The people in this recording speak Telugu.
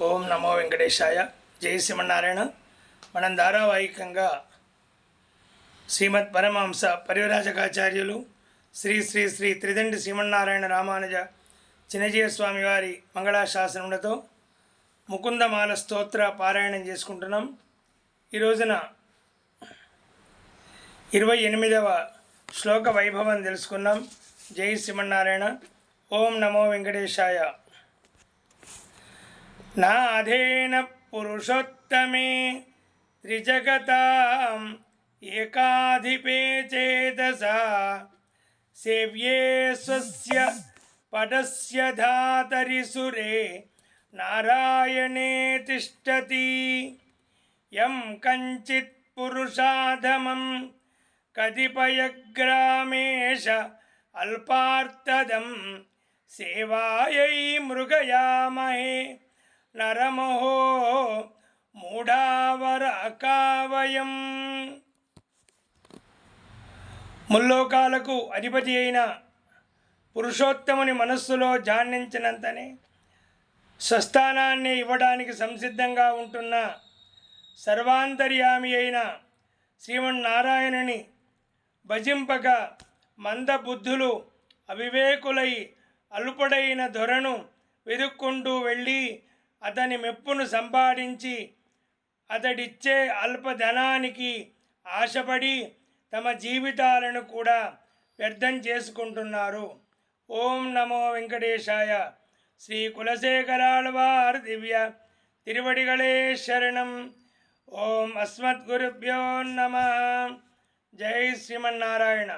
ఓం నమో వెంకటేశాయ. జై శ్రీమన్నారాయణ. మనం ధారావాహికంగా శ్రీమద్ పరమహంస పరివ్రాజకాచార్యులు శ్రీ శ్రీ శ్రీ త్రిదండి శ్రీమన్నారాయణ రామానుజ చిన్నజీయ స్వామి వారి మంగళాశాసనములతో ముకుందమాల స్తోత్ర పారాయణం చేసుకుంటున్నాం. ఈ రోజున 28వ శ్లోక వైభవం తెలుసుకున్నాం. జై శ్రీమన్నారాయణ. ఓం నమో వెంకటేశాయ. నాధేన పురుషోత్తమే త్రిజగతాం ఏకాధిపే చేతసా సేవ్యే స్వస్య పదస్య ధాతరి సురే నారాయణే తిష్టతి. యం కంచిత్ పురుషాధమం కతిపయగ్రామేష అల్పార్థదం సేవాయై మృగయామహే నరమహో మూఢావరకావయం. ముల్లోకాలకు అధిపతి అయిన పురుషోత్తముని మనస్సులో ధ్యానించినంతనే స్వస్థానాన్ని ఇవ్వడానికి సంసిద్ధంగా ఉంటున్న సర్వాంతర్యామి అయిన శ్రీమన్నారాయణుని భజింపక మందబుద్ధులు అవివేకులై అల్పుడైన దొరను వెదుక్కుంటూ వెళ్ళి అతని మెప్పును సంపాదించి అతడిచ్చే అల్పధనానికి ఆశపడి తమ జీవితాలను కూడా వ్యర్థం చేసుకుంటున్నారు. ఓం నమో వెంకటేశాయ. శ్రీ కులశేఖరాళ్వార్ దివ్య తిరువడిగళే శరణం. ఓం అస్మద్గురుభ్యో నమః. జై శ్రీమన్నారాయణ.